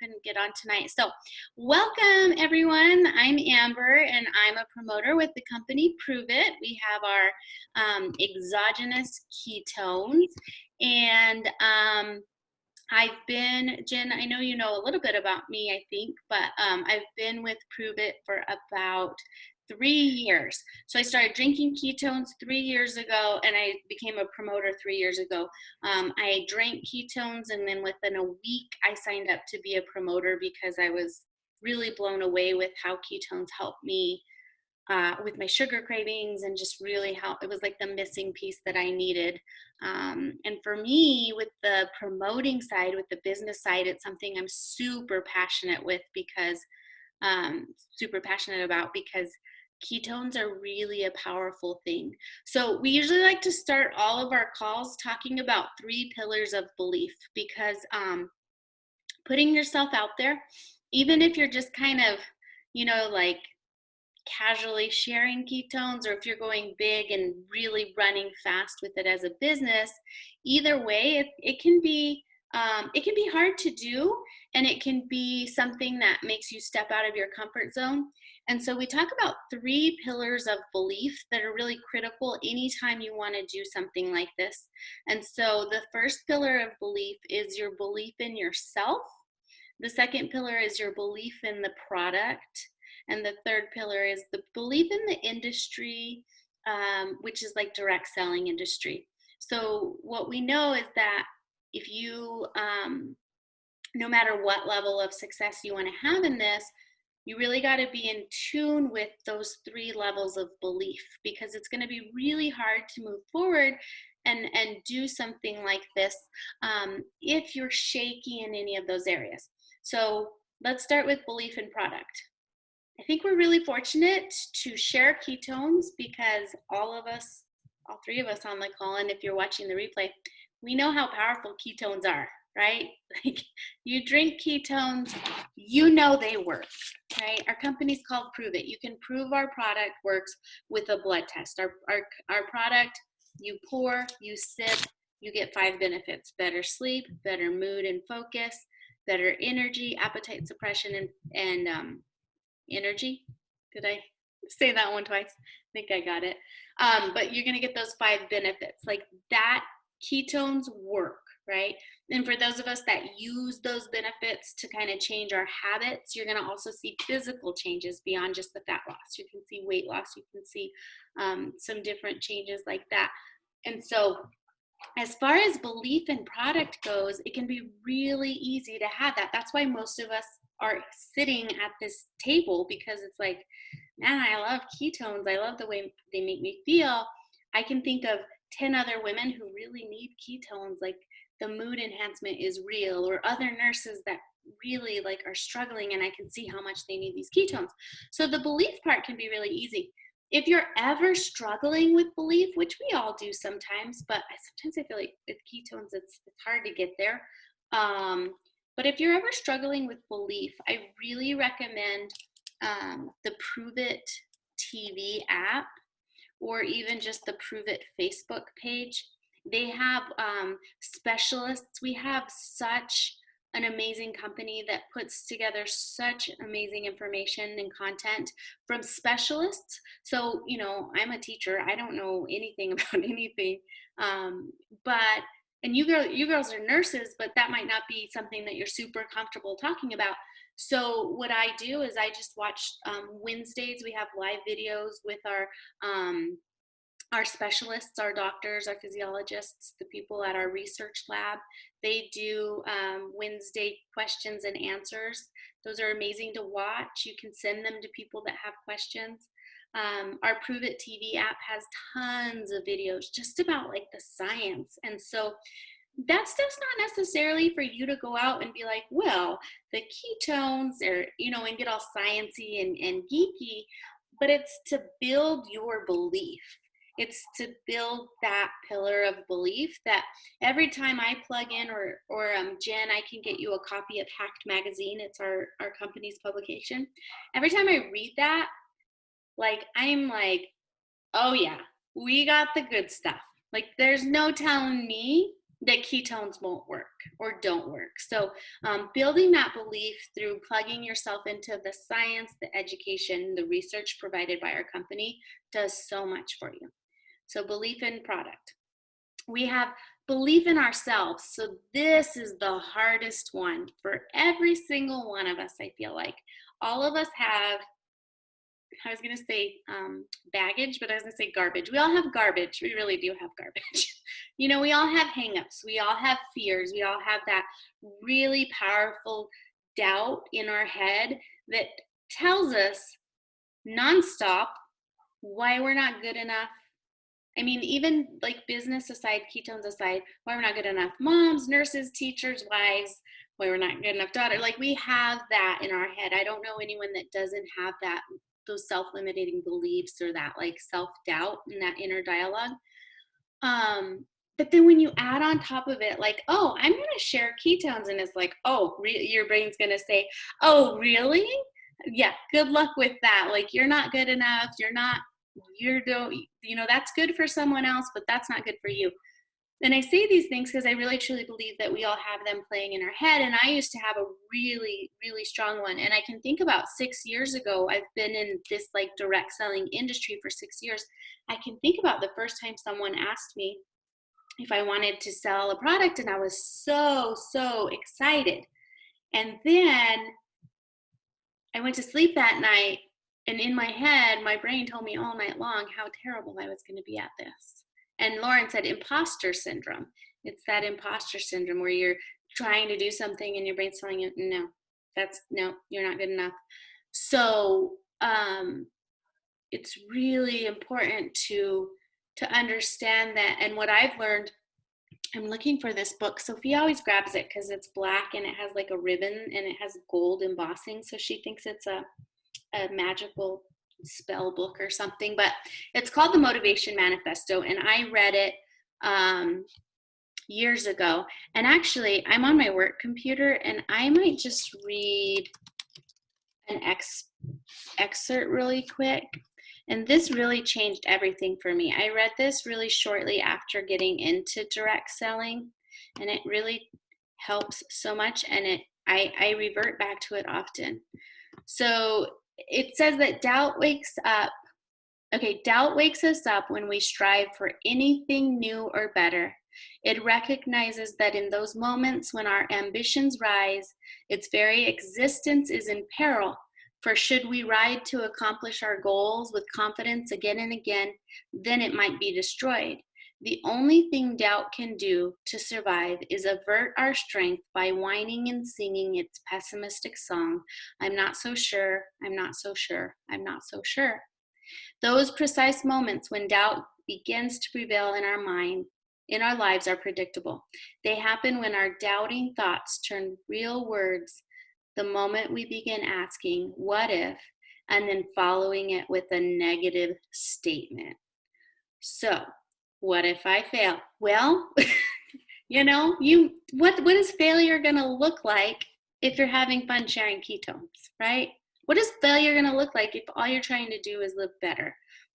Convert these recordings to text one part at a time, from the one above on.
couldn't get on tonight. So welcome everyone. I'm Amber and I'm a promoter with the company Prove It. We have our exogenous ketones and I've been, Jen, I know you know a little bit about me, I think, but I've been with Prove It for about 3 years. So I started drinking ketones 3 years ago, and I became a promoter 3 years ago. I drank ketones, and then within a week, I signed up to be a promoter because I was really blown away with how ketones helped me with my sugar cravings and just really how it was like the missing piece that I needed. And for me, with the promoting side, with the business side, it's something I'm super passionate with because super passionate about because ketones are really a powerful thing. So we usually like to start all of our calls talking about 3 pillars of belief because putting yourself out there, even if you're just kind of, like casually sharing ketones, or if you're going big and really running fast with it as a business, either way, it can be hard to do, and it can be something that makes you step out of your comfort zone. And so we talk about 3 pillars of belief that are really critical anytime you want to do something like this. And so the first pillar of belief is your belief in yourself. The second pillar is your belief in the product. And the third pillar is the belief in the industry, which is like direct selling industry. So what we know is that if you, no matter what level of success you want to have in this, you really got to be in tune with those 3 levels of belief, because it's going to be really hard to move forward and do something like this if you're shaky in any of those areas. So let's start with belief in product. I think we're really fortunate to share ketones because all 3 of us on the call, and if you're watching the replay, we know how powerful ketones are, right? Like, you drink ketones, you know they work, right? Our company's called Prove It. You can prove our product works with a blood test. Our product, you pour, you sip, you get 5 benefits: better sleep, better mood and focus, better energy, appetite suppression, and energy. Did I say that one twice? I think I got it. But you're going to get those 5 benefits. Like that, ketones work, right? And for those of us that use those benefits to kind of change our habits, you're going to also see physical changes beyond just the fat loss. You can see weight loss. You can see some different changes like that. And so as far as belief in product goes, it can be really easy to have that. That's why most of us are sitting at this table, because it's like, man, I love ketones. I love the way they make me feel. I can think of 10 other women who really need ketones. Like, the mood enhancement is real, or other nurses that really like are struggling, and I can see how much they need these ketones. So the belief part can be really easy. If you're ever struggling with belief, which we all do sometimes, but sometimes I feel like with ketones, it's hard to get there. But if you're ever struggling with belief, I really recommend the Prove It TV app, or even just the Prove It Facebook page. They have specialists. We have such an amazing company that puts together such amazing information and content from specialists. So, I'm a teacher. I don't know anything about anything, but and you girls are nurses, but that might not be something that you're super comfortable talking about. So what I do is I just watch Wednesdays. We have live videos with our specialists, our doctors, our physiologists, the people at our research lab. They do Wednesday questions and answers. Those are amazing to watch. You can send them to people that have questions. Our Prove It TV app has tons of videos just about like the science. And so that's just not necessarily for you to go out and be like, well, the ketones are, and get all sciencey and geeky, but it's to build your belief. It's to build that pillar of belief that every time I plug in, or Jen, I can get you a copy of Hacked Magazine. It's our company's publication. Every time I read that, like, I'm like, oh yeah, we got the good stuff. Like, there's no telling me that ketones won't work or don't work. So building that belief through plugging yourself into the science, the education, the research provided by our company does so much for you. So belief in product. We have belief in ourselves. So this is the hardest one for every single one of us, I feel like. All of us have, I was going to say baggage, but I was going to say garbage. We all have garbage. We really do have garbage. You know, we all have hangups. We all have fears. We all have that really powerful doubt in our head that tells us nonstop why we're not good enough. I mean, even like business aside, ketones aside, why we're not good enough moms, nurses, teachers, wives, why we're not good enough daughter. Like we have that in our head. I don't know anyone that doesn't have that, those self-limiting beliefs or that like self-doubt and that inner dialogue. But then when you add on top of it, like, oh, I'm going to share ketones, and it's like, oh, your brain's going to say, oh, really? Yeah, good luck with that. Like, you're not good enough. That's good for someone else, but that's not good for you. And I say these things because I really truly believe that we all have them playing in our head. And I used to have a really, really strong one. And I can think about 6 years ago, I've been in this like direct selling industry for 6 years. I can think about the first time someone asked me if I wanted to sell a product, and I was so, so excited. And then I went to sleep that night, and in my head, my brain told me all night long how terrible I was going to be at this. And Lauren said imposter syndrome. It's that imposter syndrome where you're trying to do something and your brain's telling you, no, you're not good enough. So it's really important to understand that. And what I've learned, I'm looking for this book. Sophia always grabs it because it's black and it has like a ribbon and it has gold embossing. So she thinks it's a magical spell book or something, but it's called The Motivation Manifesto. And I read it years ago. And actually, I'm on my work computer and I might just read an excerpt really quick. And this really changed everything for me. I read this really shortly after getting into direct selling, and it really helps so much. And I revert back to it often. So it says that doubt wakes us up when we strive for anything new or better. It recognizes that in those moments when our ambitions rise, its very existence is in peril. For should we ride to accomplish our goals with confidence again and again, then it might be destroyed. The only thing doubt can do to survive is avert our strength by whining and singing its pessimistic song, I'm not so sure, I'm not so sure, I'm not so sure. Those precise moments when doubt begins to prevail in our lives are predictable. They happen when our doubting thoughts turn real words the moment we begin asking, what if, and then following it with a negative statement. So, what if I fail? Well, what is failure going to look like if you're having fun sharing ketones, right? What is failure going to look like if all you're trying to do is live better?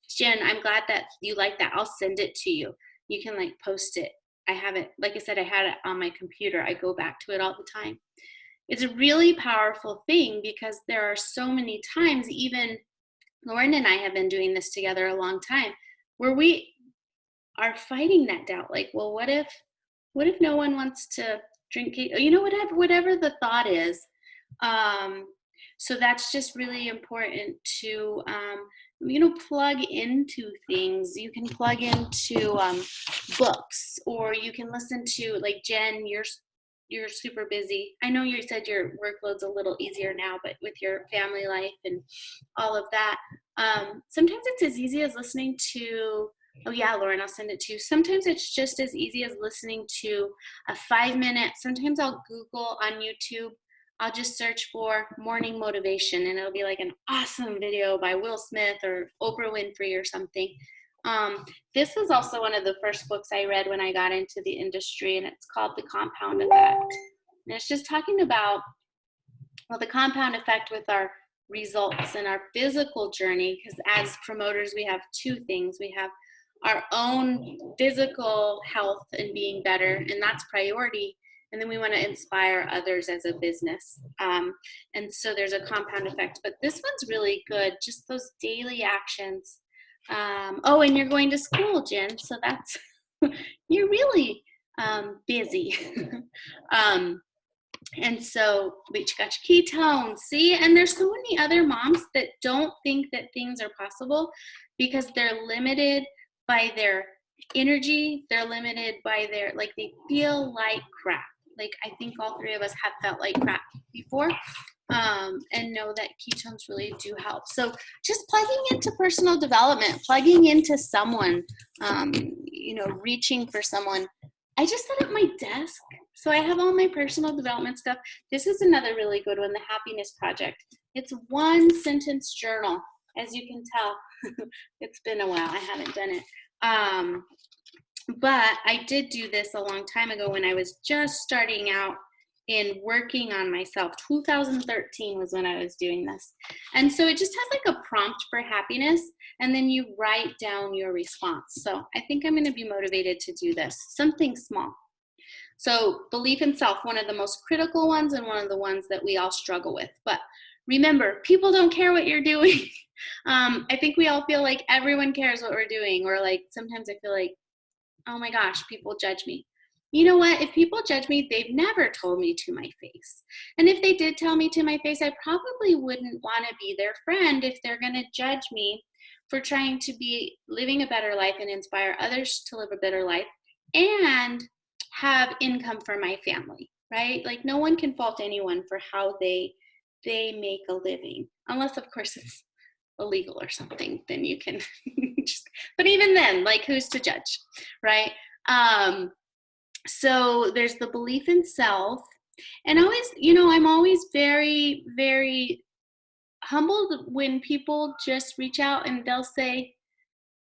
Jen, I'm glad that you like that. I'll send it to you. You can like post it. I have it, like I said, I had it on my computer. I go back to it all the time. It's a really powerful thing because there are so many times, even Lauren and I have been doing this together a long time, where we are fighting that doubt. Like, well, what if no one wants to drink, whatever the thought is. So that's just really important to, plug into things. You can plug into books, or you can listen to, like Jen, you're super busy. I know you said your workload's a little easier now, but with your family life and all of that, sometimes it's as easy as listening to, oh yeah, Lauren, I'll send it to you. Sometimes it's just as easy as listening to a 5-minute, sometimes I'll Google on YouTube, I'll just search for morning motivation and it'll be like an awesome video by Will Smith or Oprah Winfrey or something. This was also one of the first books I read when I got into the industry, and it's called The Compound Effect. And it's just talking about, the compound effect with our results and our physical journey, because as promoters, we have two things. We have our own physical health and being better, and that's priority. And then we want to inspire others as a business. And so there's a compound effect. But this one's really good, just those daily actions. Oh, and you're going to school, Jen. So that's, you're really busy. And so we got your ketones, see? And there's so many other moms that don't think that things are possible because they're limited by their energy. They're limited by their, like, they feel like crap. Like, I think all three of us have felt like crap before, and know that ketones really do help. So just plugging into personal development, plugging into someone, reaching for someone. I just set up my desk. So I have all my personal development stuff. This is another really good one, the Happiness Project. It's one sentence journal, as you can tell. It's been a while. I haven't done it. But I did do this a long time ago when I was just starting out in working on myself. 2013 was when I was doing this. And so it just has like a prompt for happiness, and then you write down your response. So I think I'm going to be motivated to do this, something small. So belief in self, one of the most critical ones and one of the ones that we all struggle with. But remember, people don't care what you're doing. I think we all feel like everyone cares what we're doing, or like sometimes I feel like, oh my gosh, people judge me. You know what? If people judge me, they've never told me to my face. And if they did tell me to my face, I probably wouldn't want to be their friend if they're going to judge me for trying to be living a better life and inspire others to live a better life and have income for my family, right? Like, no one can fault anyone for how they make a living, unless of course it's illegal or something, then you can just, but even then, like, who's to judge, right? So there's the belief in self, and always, I'm always very, very humbled when people just reach out and they'll say,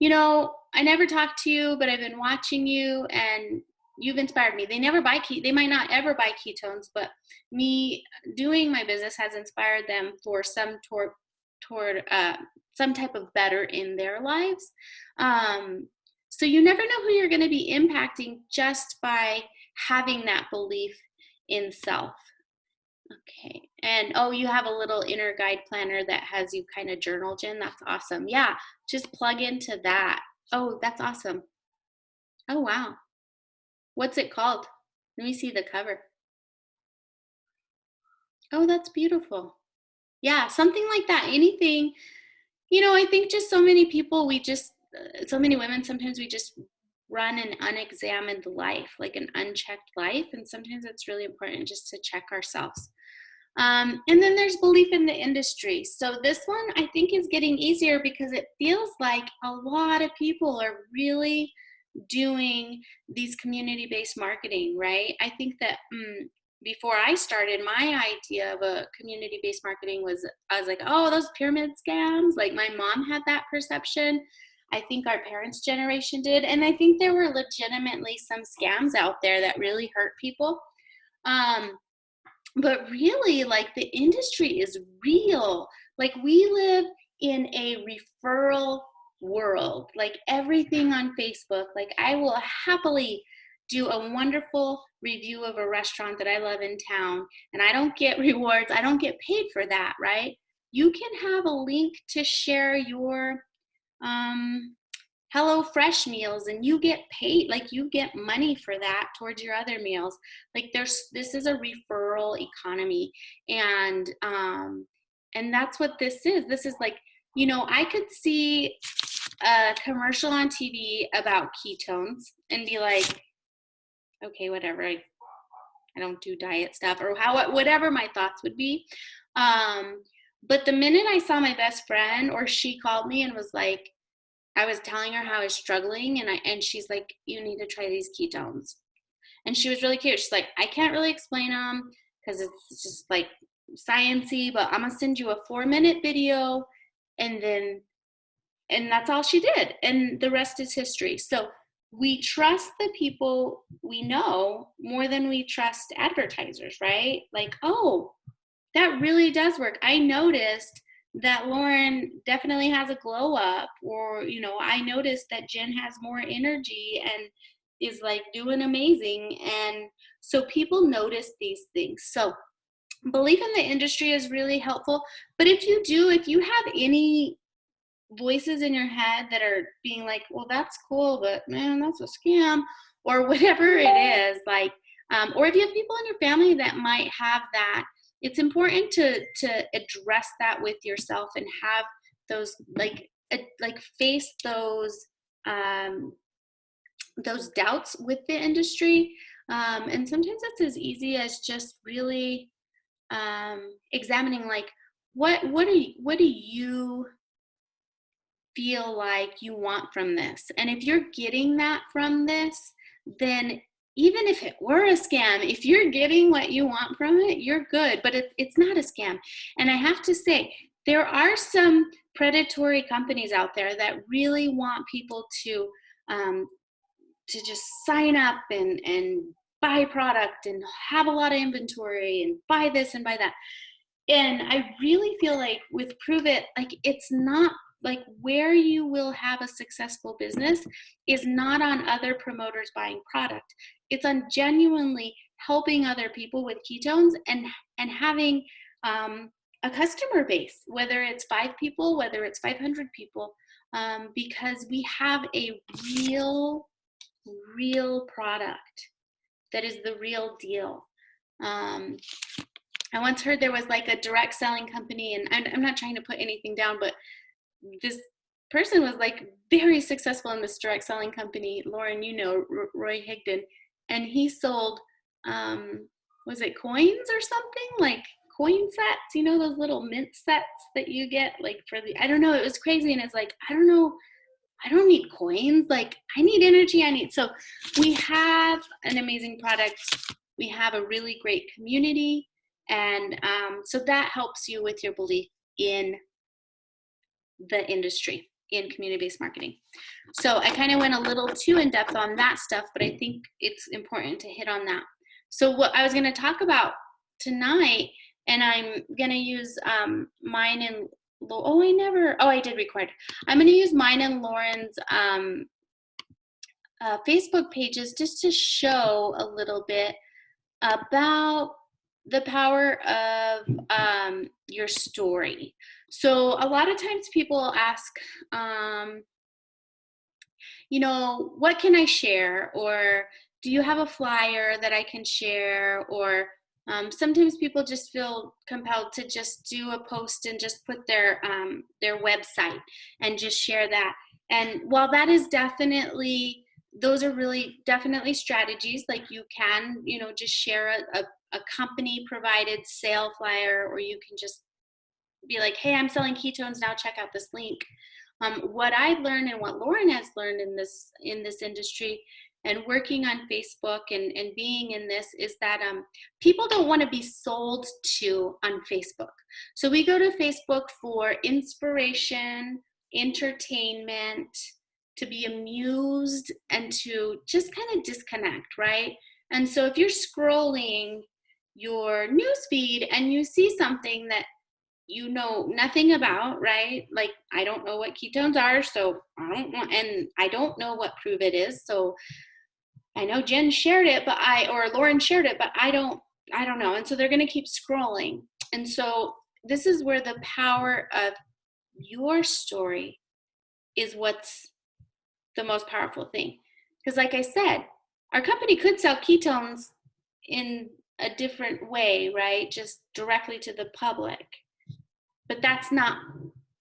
I never talked to you, but I've been watching you and you've inspired me. They might not ever buy ketones, but me doing my business has inspired them for some toward some type of better in their lives. So you never know who you're going to be impacting just by having that belief in self. Okay. And you have a little inner guide planner that has you kind of journal, Jen. That's awesome. Yeah, just plug into that. Oh, that's awesome. Oh, wow. What's it called? Let me see the cover. Oh, that's beautiful. Yeah, something like that. Anything, I think just so many people, so many women, sometimes we just run an unexamined life, like an unchecked life. And sometimes it's really important just to check ourselves. And then there's belief in the industry. So this one I think is getting easier because it feels like a lot of people are really doing these community-based marketing, right? I think that before I started, my idea of a community-based marketing I was like, oh, those pyramid scams. Like, my mom had that perception. I think our parents' generation did. And I think there were legitimately some scams out there that really hurt people. But really, like, the industry is real. Like, we live in a referral world. Like, everything on Facebook, like, I will happily do a wonderful review of a restaurant that I love in town, and I don't get rewards. I don't get paid for that, right? You can have a link to share your Hello Fresh meals, and you get paid, like, you get money for that towards your other meals. Like, this is a referral economy, and that's what this is. This is like, I could see a commercial on TV about ketones and be like, okay, whatever, I don't do diet stuff, or whatever my thoughts would be. But the minute I saw my best friend, or she called me and was like, I was telling her how I was struggling, and she's like, you need to try these ketones. And she was really cute. She's like, I can't really explain them because it's just like sciencey, but I'm gonna send you a 4-minute video, and that's all she did. And the rest is history. So we trust the people we know more than we trust advertisers, right? Like, oh, that really does work. I noticed that Lauren definitely has a glow up, or, I noticed that Jen has more energy and is like doing amazing. And so people notice these things. So belief in the industry is really helpful. But if you have any voices in your head that are being like, well, that's cool, but man, that's a scam, or whatever it is, like, or if you have people in your family that might have that, it's important to address that with yourself and have those like face those doubts with the industry. And sometimes it's as easy as just really examining, like, what do you feel like you want from this? And if you're getting that from this, then even if it were a scam, if you're getting what you want from it, you're good. But it's not a scam. And I have to say, there are some predatory companies out there that really want people to just sign up and buy product and have a lot of inventory and buy this and buy that. And I really feel like with Prove It, like, it's not like where you will have a successful business is not on other promoters buying product. It's on genuinely helping other people with ketones and having a customer base, whether it's 5 people, whether it's 500 people, because we have a real product that is the real deal. I once heard there was like a direct selling company, and I'm not trying to put anything down, but this person was like very successful in this direct selling company. Lauren, Roy Higdon, and he sold, was it coins or something, like coin sets, those little mint sets that you get like for I don't know, it was crazy. And it's like, I don't know, I don't need coins. Like, I need energy. So we have an amazing product. We have a really great community. And so that helps you with your belief in the industry, in community-based marketing. So I kind of went a little too in depth on that stuff, but I think it's important to hit on that. So what I was going to talk about tonight, and I'm going to use mine and I did record. I'm going to use mine and Lauren's Facebook pages just to show a little bit about the power of your story. So a lot of times people ask, what can I share? Or do you have a flyer that I can share? Or sometimes people just feel compelled to just do a post and just put their website and just share that. And while that is those are really definitely strategies, like you can, just share a company provided sale flyer, or you can just be like, hey, I'm selling ketones now, check out this link. What I've learned and what Lauren has learned in this industry and working on Facebook and being in this is that people don't want to be sold to on Facebook. So we go to Facebook for inspiration, entertainment, to be amused, and to just kind of disconnect, right? And so if you're scrolling your newsfeed and you see something that you know nothing about, right? Like, I don't know what ketones are, so and I don't know what Prove It is. So I know Jen shared it, or Lauren shared it, but I don't know. And so they're going to keep scrolling. And so this is where the power of your story is what's the most powerful thing. Because like I said, our company could sell ketones in a different way, right? Just directly to the public. But that's not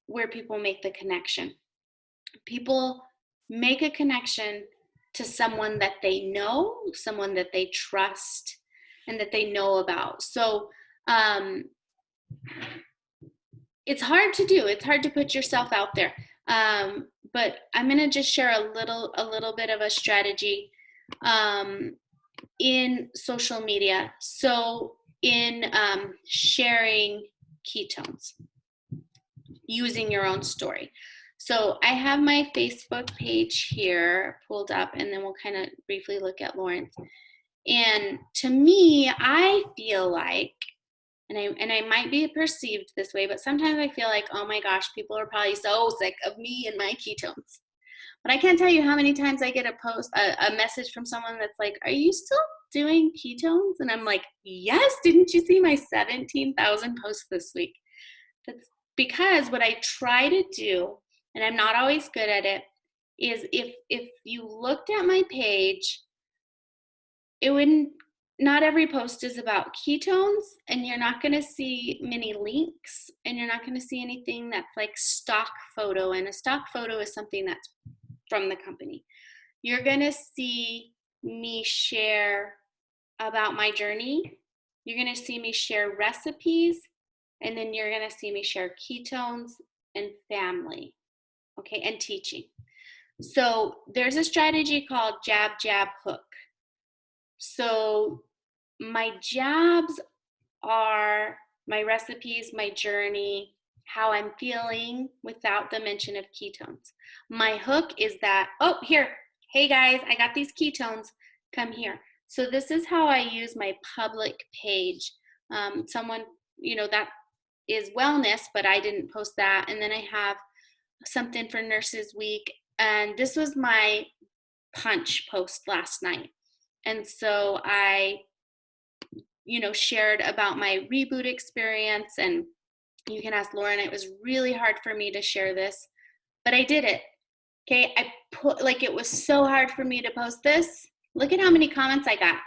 where people make the connection. People make a connection to someone that they know, someone that they trust, and that they know about. So it's hard to do. It's hard to put yourself out there. But I'm going to just share a little bit of a strategy in social media. So in sharing ketones, using your own story. So I have my Facebook page here pulled up, and then we'll kind of briefly look at Lauren's. And to me, I feel like And I might be perceived this way, but sometimes I feel like, oh my gosh, people are probably so sick of me and my ketones. But I can't tell you how many times I get a message from someone that's like, are you still doing ketones? And I'm like, yes, didn't you see my 17,000 posts this week? That's because what I try to do, and I'm not always good at it, is if you looked at my page, it wouldn't, not every post is about ketones, and you're not going to see many links, and you're not going to see anything that's like stock photo. And a stock photo is something that's from the company. You're going to see me share about my journey. You're going to see me share recipes, and then you're going to see me share ketones and family, okay, and teaching. So there's a strategy called jab, jab, hook. So my jabs are my recipes, my journey, how I'm feeling without the mention of ketones. My hook is that, oh, here, hey guys, I got these ketones, come here. So this is how I use my public page. Someone, that is wellness, but I didn't post that. And then I have something for Nurses Week. And this was my punch post last night. And so I, shared about my reboot experience. And you can ask Lauren, it was really hard for me to share this, but I did it. Okay. It was so hard for me to post this. Look at how many comments I got.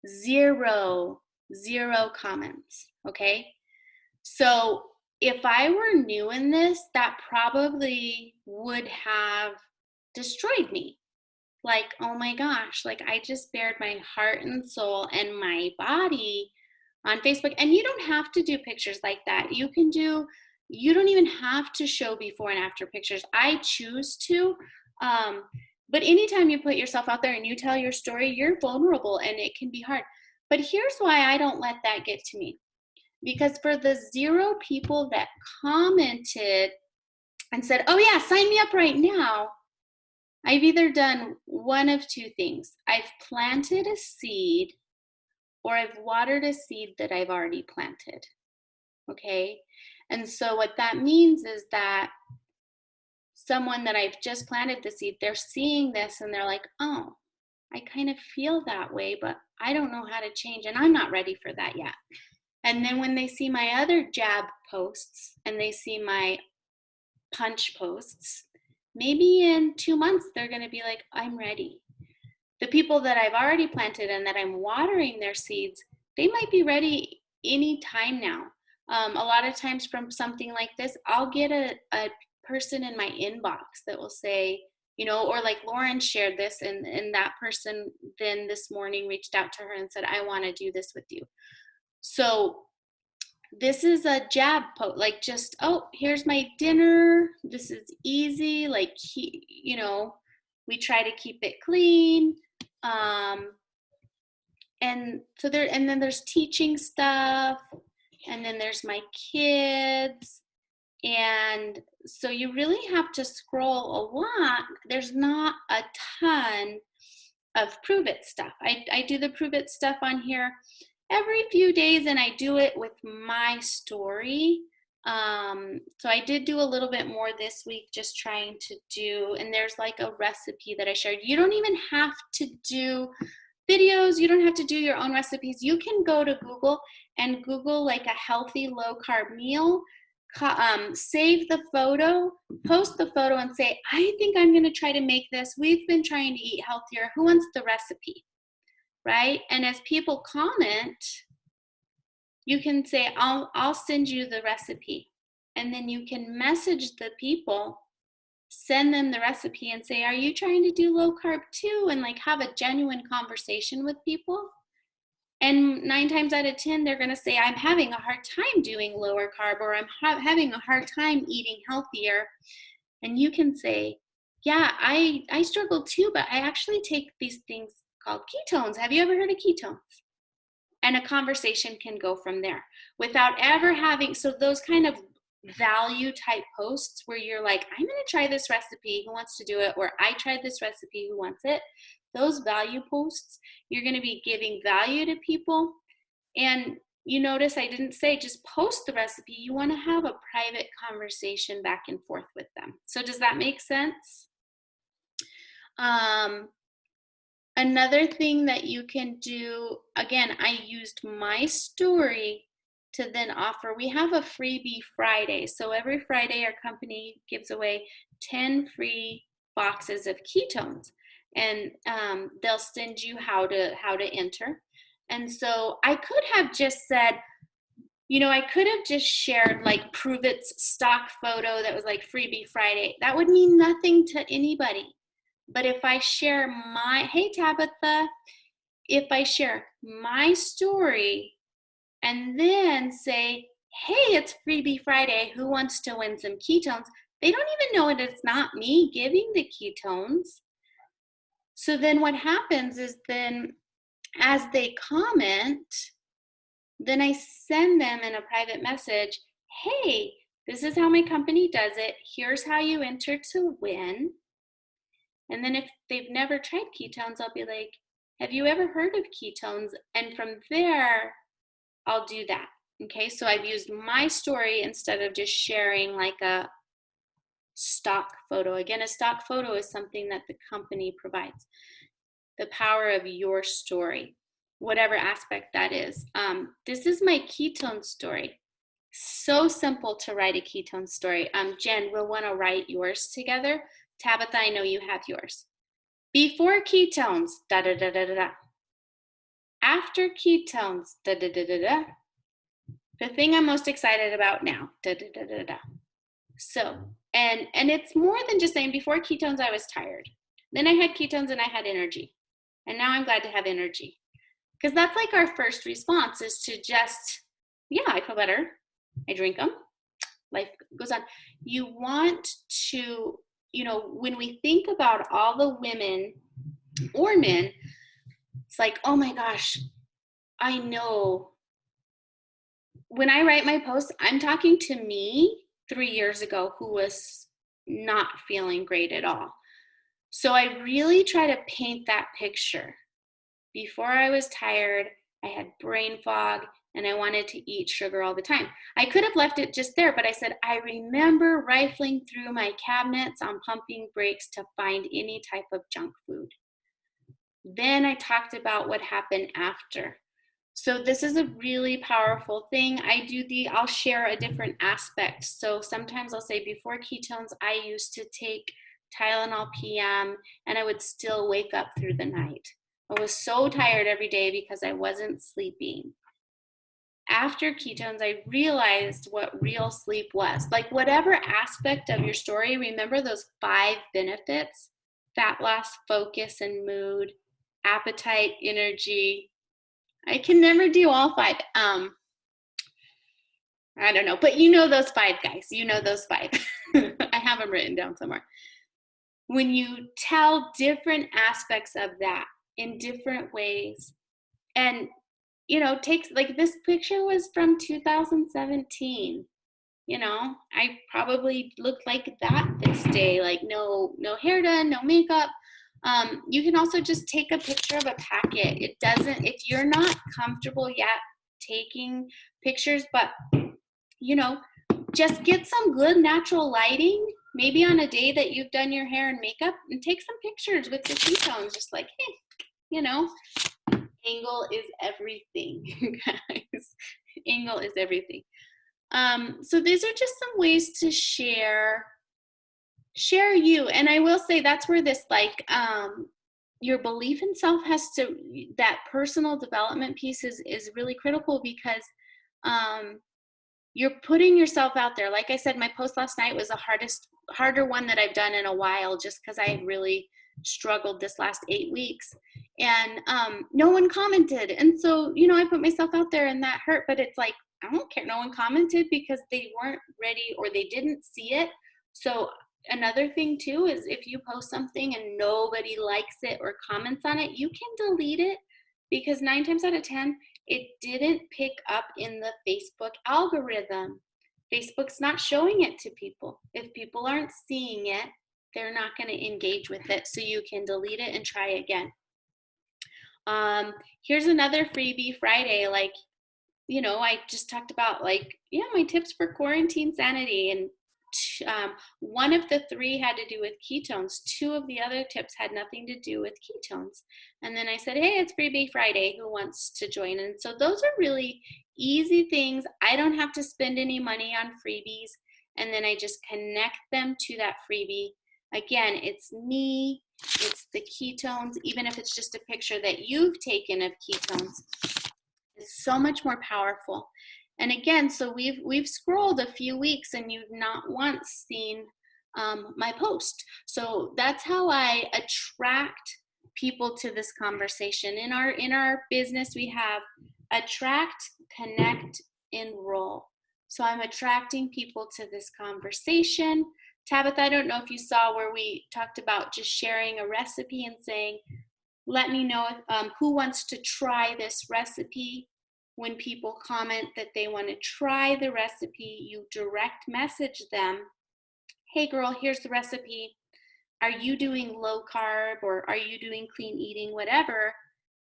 Zero comments. Okay. So if I were new in this, that probably would have destroyed me. Like, oh my gosh, like I just bared my heart and soul and my body on Facebook. And you don't have to do pictures like that. You don't even have to show before and after pictures. I choose to. But anytime you put yourself out there and you tell your story, you're vulnerable and it can be hard. But here's why I don't let that get to me. Because for the 0 people that commented and said, oh yeah, sign me up right now, I've either done one of 2 things. I've planted a seed, or I've watered a seed that I've already planted. Okay? And so what that means is that someone that I've just planted the seed, they're seeing this and they're like, oh, I kind of feel that way, but I don't know how to change, and I'm not ready for that yet. And then when they see my other jab posts and they see my punch posts, maybe in 2 months, they're going to be like, I'm ready. The people that I've already planted and that I'm watering their seeds, they might be ready any time now. A lot of times from something like this, I'll get a person in my inbox that will say, or like Lauren shared this, and that person then this morning reached out to her and said, I want to do this with you. So this is a jab post, like just, oh, here's my dinner. This is easy. Like, we try to keep it clean. And so and then there's teaching stuff, and then there's my kids. And so you really have to scroll a lot. There's not a ton of Prove It stuff. I do the Prove It stuff on here every few days, and I do it with my story. So I did do a little bit more this week, just trying to do, and there's like a recipe that I shared. You don't even have to do videos. You don't have to do your own recipes. You can go to Google and Google like a healthy low carb meal, save the photo, post the photo, and say, I think I'm going to try to make this. We've been trying to eat healthier. Who wants the recipe? Right? And as people comment, you can say, I'll send you the recipe. And then you can message the people, send them the recipe, and say, are you trying to do low carb too? And like have a genuine conversation with people. And 9 times out of 10, they're going to say, I'm having a hard time doing lower carb, or I'm having a hard time eating healthier. And you can say, yeah, I struggle too, but I actually take these things called ketones. Have you ever heard of ketones? And a conversation can go from there without ever having, so those kind of value type posts where you're like, I'm going to try this recipe, who wants to do it? Or I tried this recipe, who wants it? Those value posts, you're going to be giving value to people. And you notice I didn't say just post the recipe. You want to have a private conversation back and forth with them. So does that make sense? Another thing that you can do, again, I used my story to then offer. We have a freebie Friday. So every Friday, our company gives away 10 free boxes of ketones, and they'll send you how to enter. And so I could have just said, I could have just shared like Prove It's stock photo that was like freebie Friday. That would mean nothing to anybody. But if I share hey Tabitha, if I share my story and then say, hey, it's freebie Friday, who wants to win some ketones? They don't even know it's not me giving the ketones. So then what happens is then as they comment, then I send them in a private message, hey, this is how my company does it. Here's how you enter to win. And then if they've never tried ketones, I'll be like, have you ever heard of ketones? And from there, I'll do that. Okay, so I've used my story instead of just sharing like a stock photo. Again, a stock photo is something that the company provides. The power of your story, whatever aspect that is. This is my ketone story. So simple to write a ketone story. Jen, we'll want to write yours together. Tabitha, I know you have yours. Before ketones, da da da da da da. After ketones, da da da da da. The thing I'm most excited about now, da da da da da. So, and it's more than just saying before ketones I was tired. Then I had ketones and I had energy. And now I'm glad to have energy. Because that's like our first response is to just, yeah, I feel better. I drink them. Life goes on. You want to, when we think about all the women or men, it's like, oh my gosh, I know. When I write my posts, I'm talking to me 3 years ago who was not feeling great at all. So I really try to paint that picture. Before I was tired, I had brain fog, and I wanted to eat sugar all the time. I could have left it just there, but I said, I remember rifling through my cabinets on pumping brakes to find any type of junk food. Then I talked about what happened after. So this is a really powerful thing. I'll share a different aspect. So sometimes I'll say before ketones, I used to take Tylenol PM and I would still wake up through the night. I was so tired every day because I wasn't sleeping. After ketones, I realized what real sleep was. Like whatever aspect of your story, remember those 5 benefits: fat loss, focus and mood, appetite, energy. I can never do all 5. I don't know, but those 5 guys. Those 5. I have them written down somewhere. When you tell different aspects of that in different ways, and takes, like, this picture was from 2017. I probably looked like that this day, like no hair done, no makeup. You can also just take a picture of a packet. It doesn't, if you're not comfortable yet taking pictures, but just get some good natural lighting, maybe on a day that you've done your hair and makeup, and take some pictures with the ketones, just like, hey, angle is everything, guys. Angle is everything. So these are just some ways to share you. And I will say that's where this, like, your belief in self that personal development piece is really critical, because you're putting yourself out there. Like I said, my post last night was the harder one that I've done in a while, just because I had really struggled this last 8 weeks, and no one commented. And so, I put myself out there and that hurt, but it's like, I don't care. No one commented because they weren't ready or they didn't see it. So another thing too is if you post something and nobody likes it or comments on it, you can delete it, because 9 times out of 10, it didn't pick up in the Facebook algorithm. Facebook's not showing it to people. If people aren't seeing it, they're not going to engage with it. So you can delete it and try again. Here's another freebie Friday. Like, you know, I just talked about like, yeah, my tips for quarantine sanity. And one of the three had to do with ketones. Two of the other tips had nothing to do with ketones. And then I said, hey, it's Freebie Friday. Who wants to join? And so those are really easy things. I don't have to spend any money on freebies. And then I just connect them to that freebie. Again, it's me, it's the ketones, even if it's just a picture that you've taken of ketones. It's so much more powerful. And again, so we've scrolled a few weeks and you've not once seen my post. So that's how I attract people to this conversation. In our business, we have attract, connect, enroll. So I'm attracting people to this conversation. Tabitha, I don't know if you saw where we talked about just sharing a recipe and saying, let me know if, who wants to try this recipe. When people comment that they want to try the recipe, you direct message them, hey girl, here's the recipe. Are you doing low carb or are you doing clean eating, whatever?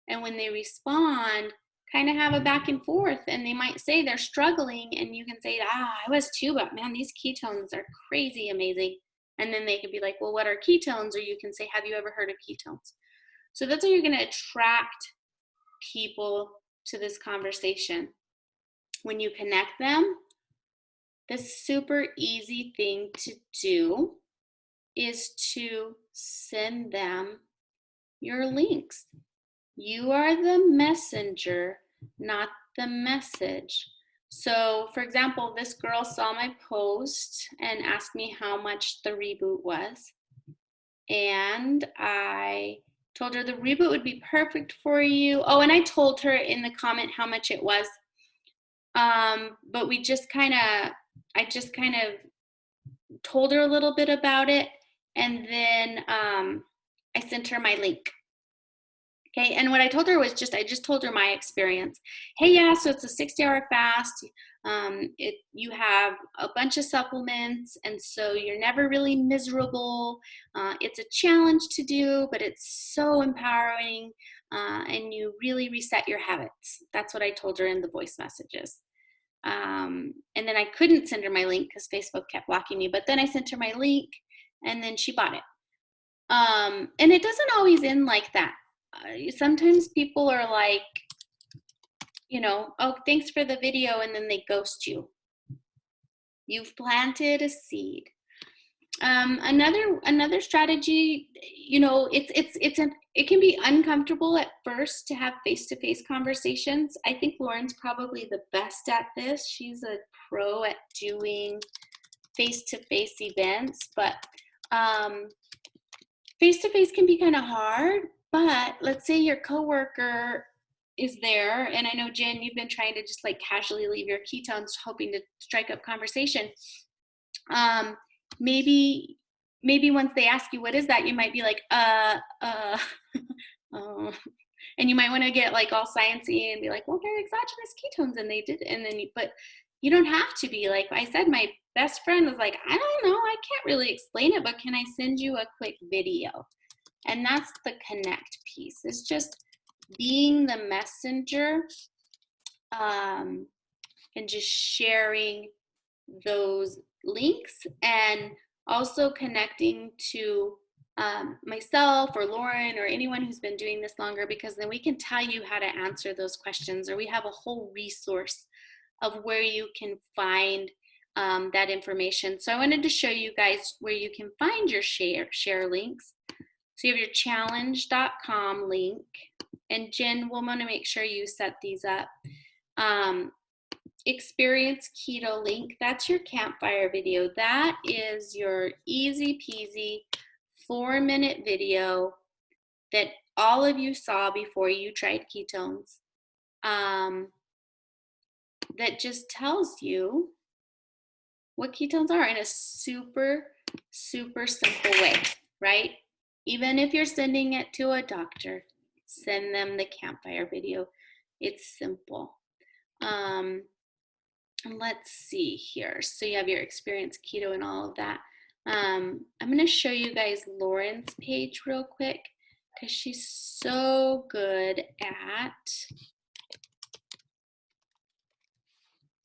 And when they respond, kind of have a back and forth, and they might say they're struggling, and you can say, I was too, but man, these ketones are crazy amazing. And then they can be like, well, what are ketones? Or you can say, have you ever heard of ketones? So that's how you're going to attract people to this conversation. When you connect them, the super easy thing to do is to send them your links. You are the messenger, not the message. So, for example, this girl saw my post and asked me how much the reboot was. And I told her the reboot would be perfect for you. Oh, and I told her in the comment how much it was. But I just kind of told her a little bit about it. And then I sent her my link. Okay, and what I told her was I just told her my experience. Hey, yeah, so it's a 60-hour fast. You have a bunch of supplements, and so you're never really miserable. It's a challenge to do, but it's so empowering, and you really reset your habits. That's what I told her in the voice messages. And then I couldn't send her my link because Facebook kept blocking me, but then I sent her my link, and then she bought it. And it doesn't always end like that. Sometimes people are like, oh, thanks for the video, and then they ghost you. You've planted a seed. Another strategy, it can be uncomfortable at first to have face-to-face conversations. I think Lauren's probably the best at this. She's a pro at doing face-to-face events, but face-to-face can be kind of hard. But let's say your coworker is there, and I know, Jen, you've been trying to just like casually leave your ketones, hoping to strike up conversation. Maybe once they ask you what is that, you might be like, and you might want to get like all sciencey and be like, well, they're exogenous ketones, and they did, and then but you don't have to be. Like I said, my best friend was like, I don't know, I can't really explain it, but can I send you a quick video? And that's the connect piece. It's just being the messenger, and just sharing those links, and also connecting to myself or Lauren or anyone who's been doing this longer, because then we can tell you how to answer those questions, or we have a whole resource of where you can find that information. So I wanted to show you guys where you can find your share links. So you have your challenge.com link, and Jen, we'll want to make sure you set these up. Experience keto link, that's your campfire video. That is your easy peasy 4-minute video that all of you saw before you tried ketones, that just tells you what ketones are in a super, super simple way, right? Even if you're sending it to a doctor, send them the campfire video. It's simple. Let's see here. So you have your experience keto and all of that. I'm going to show you guys Lauren's page real quick, because she's so good at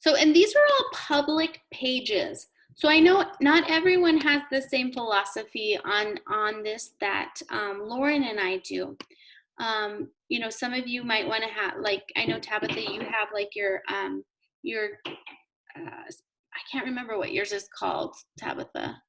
So, and these are all public pages. So I know not everyone has the same philosophy on this that Lauren and I do. You know, some of you might want to have, like, I know Tabitha, you have like your I can't remember what yours is called, Tabitha.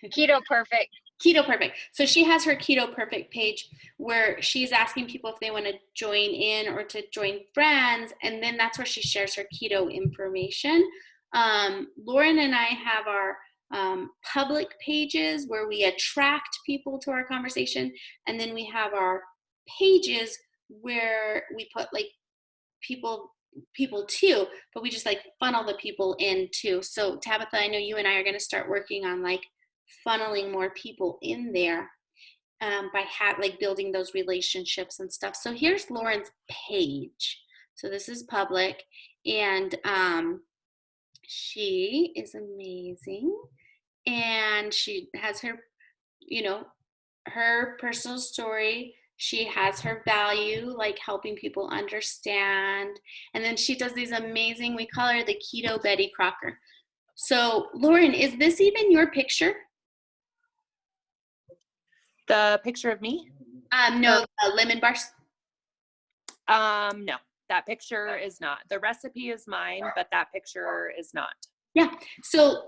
Keto Perfect. Keto Perfect. So she has her Keto Perfect page where she's asking people if they want to join in or to join friends, and then that's where she shares her keto information. Lauren and I have our public pages where we attract people to our conversation, and then we have our pages where we put like people too, but we just like funnel the people in too. So Tabitha, I know you and I are going to start working on like funneling more people in there by like building those relationships and stuff. So here's Lauren's page. So this is public, and she is amazing, and she has her, you know, her personal story. She has her value, like helping people understand. And then she does these amazing, we call her the Keto Betty Crocker. So, Lauren, is this even your picture? The picture of me? No, the lemon bars. No, that picture is not. The recipe is mine, but that picture is not. Yeah, so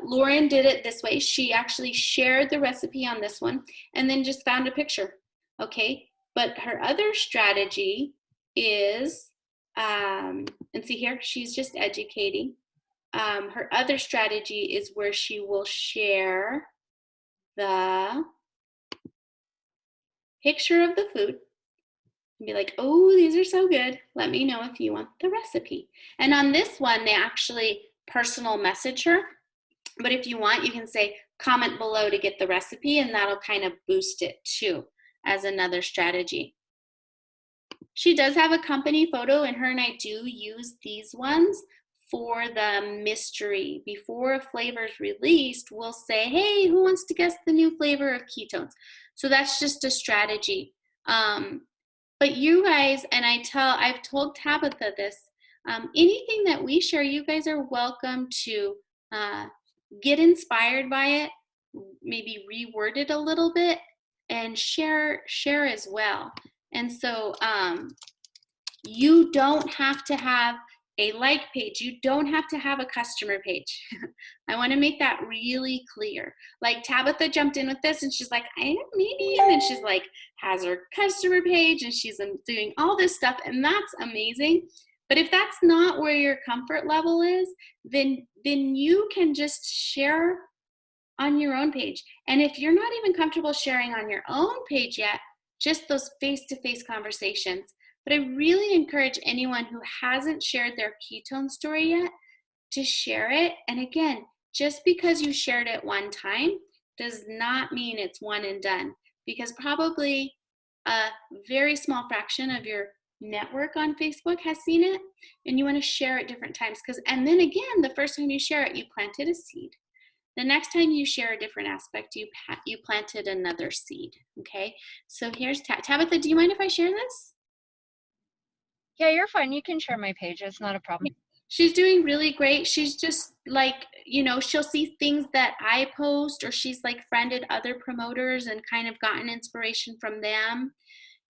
Lauren did it this way. She actually shared the recipe on this one and then just found a picture, okay? But her other strategy is, and see here, she's just educating. Her other strategy is where she will share the picture of the food and be like, oh, these are so good. Let me know if you want the recipe. And on this one, they actually personal message her. But if you want, you can say comment below to get the recipe, and that'll kind of boost it too as another strategy. She does have a company photo, and her and I do use these ones for the mystery. Before a flavor is released, we'll say, hey, who wants to guess the new flavor of ketones? So that's just a strategy. But you guys, and I've told Tabitha this, anything that we share, you guys are welcome to get inspired by it, maybe reword it a little bit, and share as well. And so you don't have to have a like page. You don't have to have a customer page. I want to make that really clear. Like Tabitha jumped in with this and she's like, I don't maybe, and then she's like, has her customer page and she's doing all this stuff, and that's amazing. But if that's not where your comfort level is, then you can just share on your own page. And if you're not even comfortable sharing on your own page yet, just those face-to-face conversations. But I really encourage anyone who hasn't shared their ketone story yet to share it. And again, just because you shared it one time does not mean it's one and done, because probably a very small fraction of your network on Facebook has seen it, and you want to share it different times. And then again, the first time you share it, you planted a seed. The next time you share a different aspect, you planted another seed, okay? So here's Tabitha, do you mind if I share this? Yeah, you're fine. You can share my page. It's not a problem. She's doing really great. She's just like, you know, she'll see things that I post, or she's like friended other promoters and kind of gotten inspiration from them.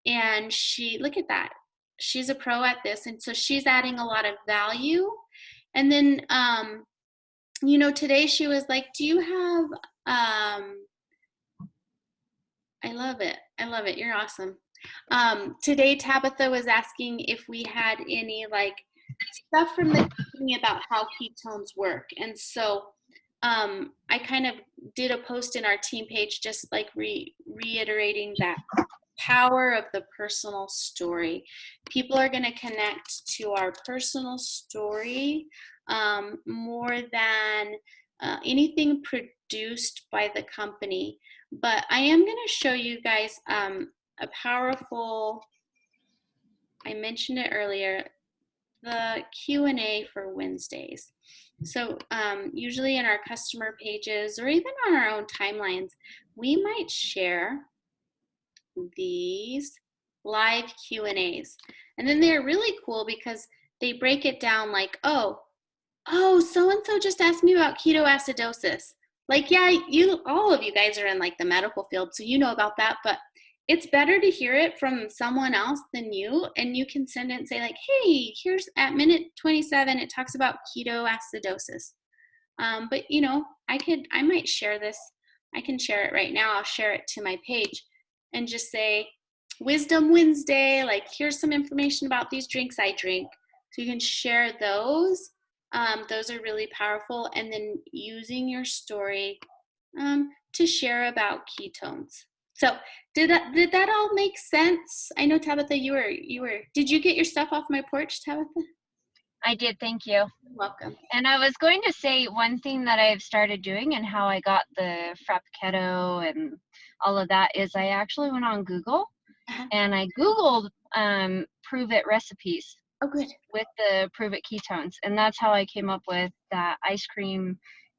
And look at that. She's a pro at this. And so she's adding a lot of value. And then, you know, today she was like, do you have, I love it. You're awesome. Today Tabitha was asking if we had any like stuff from the company about how ketones work. And so I kind of did a post in our team page just like reiterating that power of the personal story. People are going to connect to our personal story more than anything produced by the company. But I am going to show you guys a powerful, I mentioned it earlier, the Q&A for Wednesdays. So usually in our customer pages or even on our own timelines, we might share these live Q&As. And then they're really cool because they break it down like, oh, so-and-so just asked me about ketoacidosis. Like, yeah, all of you guys are in like the medical field, so you know about that, but it's better to hear it from someone else than you, and you can send it and say like, hey, here's at minute 27, it talks about ketoacidosis. But I might share this. I can share it right now. I'll share it to my page and just say, Wisdom Wednesday, like here's some information about these drinks I drink. So you can share those. Those are really powerful. And then using your story to share about ketones. So did that all make sense? I know, Tabitha, did you get your stuff off my porch, Tabitha? I did, thank you. You're welcome. And I was going to say one thing that I've started doing and how I got the Frap Keto and all of that is I actually went on Google and I Googled Prove It recipes. Oh, good. With the Prove It ketones. And that's how I came up with that ice cream.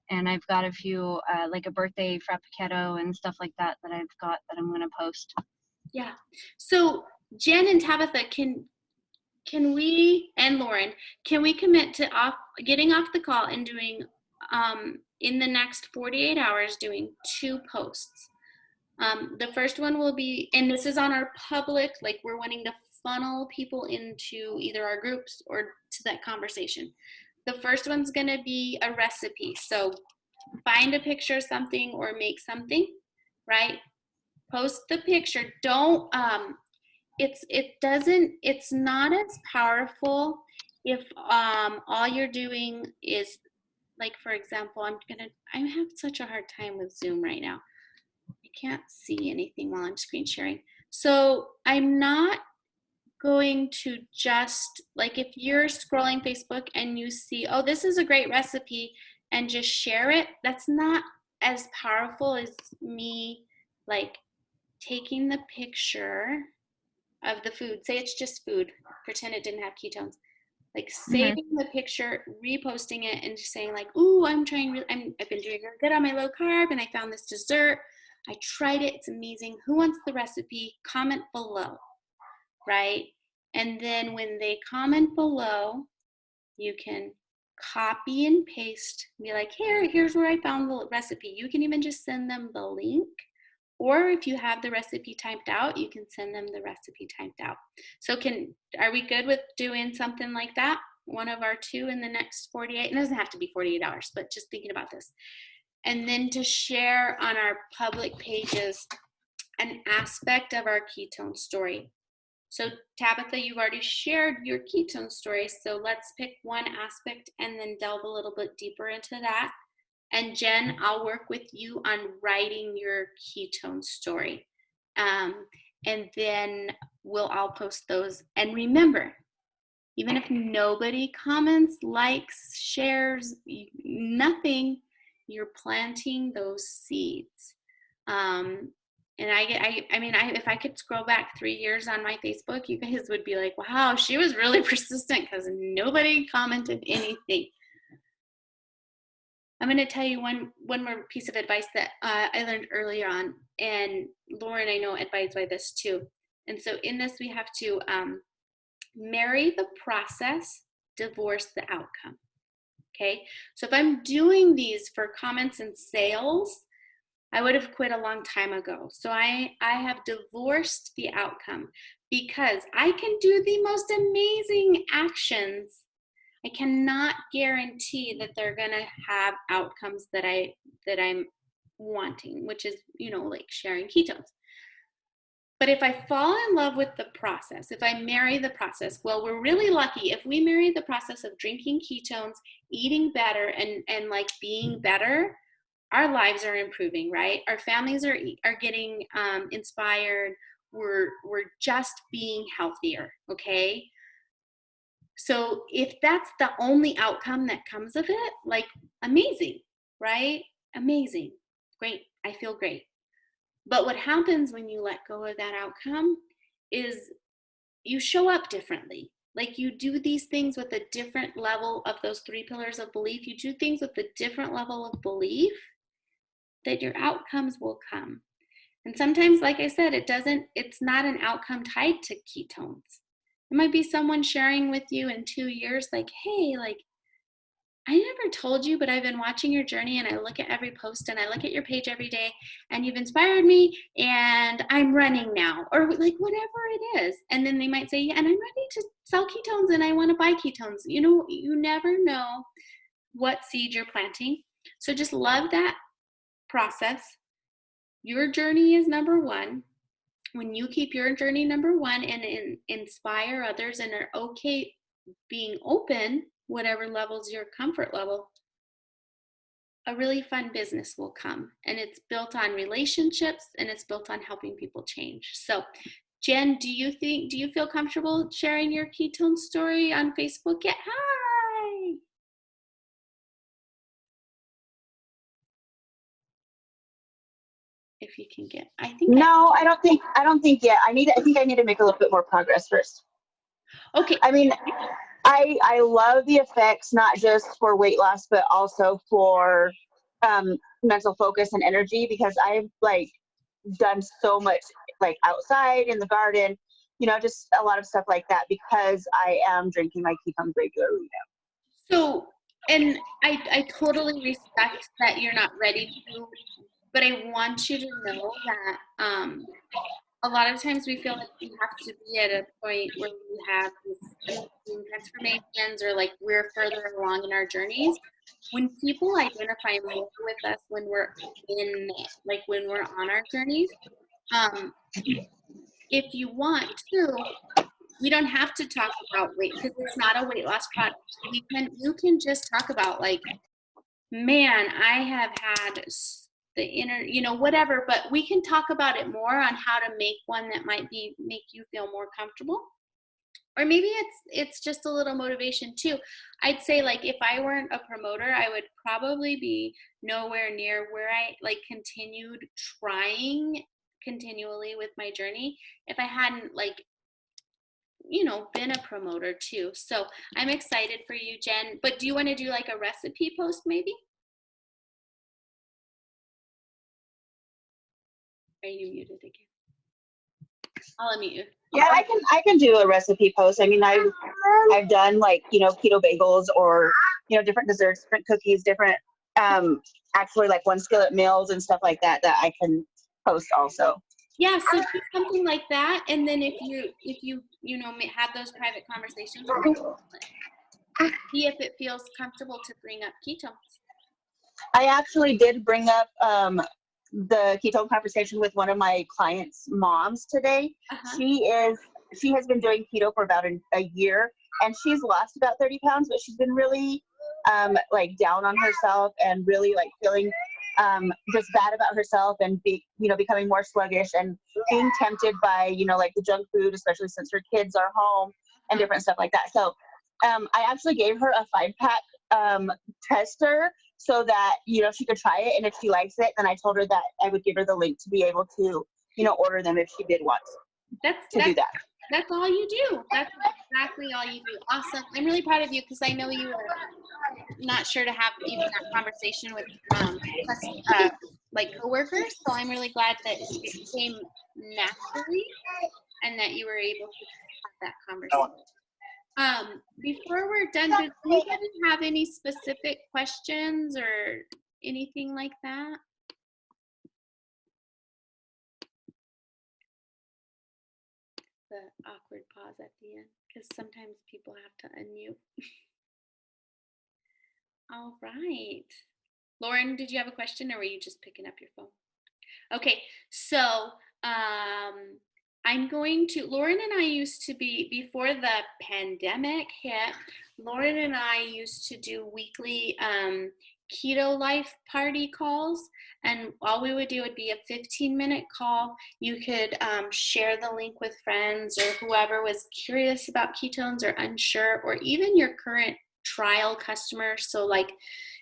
And I've got a few, like a birthday Frappuccino and stuff like that that I've got that I'm going to post. Yeah. So Jen and Tabitha, can we, and Lauren, can we commit to getting off the call and doing, in the next 48 hours, doing 2 posts? The first one will be, and this is on our public, like we're wanting to funnel people into either our groups or to that conversation. The first one's going to be a recipe. So find a picture of something or make something, right? Post the picture. Don't, it's not as powerful if all you're doing is, like, for example, I have such a hard time with Zoom right now. I can't see anything while I'm screen sharing. So I'm not going to just, like, if you're scrolling Facebook and you see, oh, this is a great recipe, and just share it, that's not as powerful as me, like, taking the picture of the food. Say it's just food. Pretend it didn't have ketones. Like saving the picture, reposting it, and just saying like, ooh, I've been doing really good on my low carb, and I found this dessert. I tried it. It's amazing. Who wants the recipe? Comment below, right? And then when they comment below, you can copy and paste. Be like, here's where I found the recipe. You can even just send them the link. Or if you have the recipe typed out, you can send them the recipe typed out. So are we good with doing something like that? One of our 2 in the next 48, it doesn't have to be 48 hours, but just thinking about this. And then to share on our public pages an aspect of our ketone story. So Tabitha, you've already shared your ketone story. So let's pick one aspect and then delve a little bit deeper into that. And Jen, I'll work with you on writing your ketone story. And then I'll post those. And remember, even if nobody comments, likes, shares, nothing, you're planting those seeds. And if I could scroll back 3 years on my Facebook, you guys would be like, wow, she was really persistent because nobody commented anything. I'm going to tell you one more piece of advice that I learned earlier on, and Lauren, I know, advises by this too. And so in this, we have to marry the process, divorce the outcome. Okay, so if I'm doing these for comments and sales, I would have quit a long time ago. So I have divorced the outcome, because I can do the most amazing actions. I cannot guarantee that they're going to have outcomes that I'm wanting, which is, like sharing ketones. But if I fall in love with the process, if I marry the process, well, we're really lucky if we marry the process of drinking ketones, eating better, and like being better, our lives are improving, right? Our families are getting inspired. We're just being healthier, okay? So if that's the only outcome that comes of it, like, amazing, right? Amazing. Great. I feel great. But what happens when you let go of that outcome is you show up differently. Like, you do these things with a different level of those 3 pillars of belief. You do things with a different level of belief, that your outcomes will come. And sometimes, like I said, it's not an outcome tied to ketones. It might be someone sharing with you in 2 years, like, hey, like, I never told you, but I've been watching your journey and I look at every post and I look at your page every day and you've inspired me and I'm running now, or like whatever it is. And then they might say, yeah, and I'm ready to sell ketones and I want to buy ketones. You know, you never know what seed you're planting. So just love that process. Your journey is number one. When you keep your journey number one and inspire others and are okay being open, whatever levels your comfort level, a really fun business will come. And it's built on relationships and it's built on helping people change. So Jen, do you feel comfortable sharing your ketone story on Facebook yet? Hi. If you can get, I think. No, I don't think yet. I think I need to make a little bit more progress first. Okay. I mean, I love the effects, not just for weight loss, but also for mental focus and energy, because I've like done so much like outside in the garden, just a lot of stuff like that because I am drinking my ketones regularly now. So, and I totally respect that you're not ready to, but I want you to know that a lot of times we feel like we have to be at a point where we have these amazing transformations or like we're further along in our journeys. When people identify more with us when we're when we're on our journeys, if you want to, we don't have to talk about weight because it's not a weight loss product. You can just talk about like, man, I have had the inner, whatever, but we can talk about it more on how to make one that might make you feel more comfortable. Or maybe it's just a little motivation too. I'd say like if I weren't a promoter, I would probably be nowhere near where I like continued trying continually with my journey if I hadn't like been a promoter too. So I'm excited for you, Jen. But do you want to do like a recipe post maybe? Are you muted again? I'll unmute you. Yeah, I can do a recipe post. I mean, I've done like, keto bagels or, different desserts, different cookies, different, actually like one skillet meals and stuff like that I can post also. Yeah, so do something like that, and then if you have those private conversations, see if it feels comfortable to bring up ketones. I actually did bring up the ketone conversation with one of my clients' moms today. Uh-huh. She has been doing keto for about a year, and she's lost about 30 pounds, but she's been really like down on herself and really like feeling just bad about herself and becoming more sluggish and being tempted by, like the junk food, especially since her kids are home and different stuff like that. So I actually gave her a 5-pack tester so that, she could try it. And if she likes it, then I told her that I would give her the link to be able to, order them if she did want to do that. That's all you do. That's exactly all you do. Awesome. I'm really proud of you because I know you were not sure to have even that conversation with like coworkers. So I'm really glad that it came naturally and that you were able to have that conversation. Before we're done, does anybody have any specific questions or anything like that? The awkward pause at the end because sometimes people have to unmute. All right. Lauren, did you have a question or were you just picking up your phone? Okay, so Lauren and I used to be, before the pandemic hit, Lauren and I used to do weekly keto life party calls, and all we would do would be a 15-minute call. You could share the link with friends or whoever was curious about ketones or unsure, or even your current trial customers. So like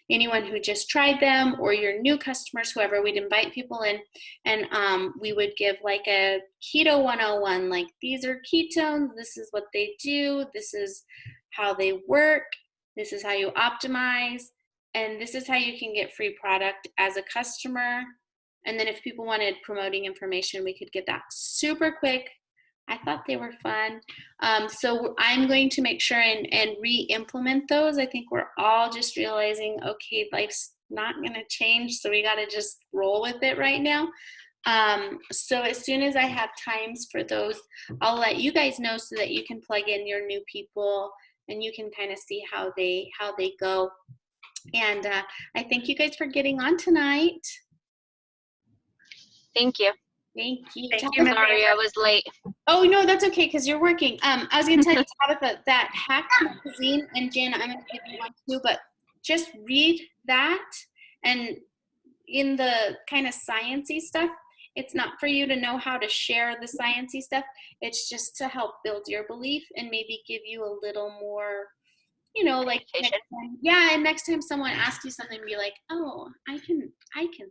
anyone who just tried them or your new customers, whoever, we'd invite people in, and we would give like a keto 101, like these are ketones, this is what they do, this is how they work, this is how you optimize, and this is how you can get free product as a customer And then if people wanted promoting information, we could get that super quick. I thought they were fun. So I'm going to make sure and re-implement those. I think we're all just realizing, okay, life's not going to change, so we got to just roll with it right now. So as soon as I have times for those, I'll let you guys know so that you can plug in your new people and you can kind of see how they go. And I thank you guys for getting on tonight. Thank you. Thank you. Thank you, Ms. Sorry I was late. Oh, no, that's okay, because you're working. I was going to tell you, Tabitha, that Hack magazine, and Jen, I'm going to give you one too, but just read that. And in the kind of sciencey stuff, it's not for you to know how to share the sciencey stuff. It's just to help build your belief and maybe give you a little more, you know, like next time, yeah, and next time someone asks you something, be like, oh, I can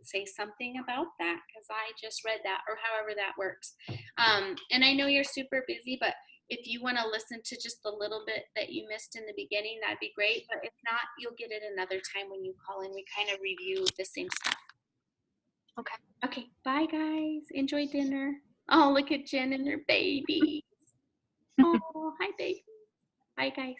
say something about that because I just read that, or however that works. And I know you're super busy, but if you want to listen to just a little bit that you missed in the beginning, that'd be great. But if not, you'll get it another time when you call in. We kind of review the same stuff. Okay. Okay, bye guys. Enjoy dinner. Oh, look at Jen and her babies. Oh, hi baby. Bye guys.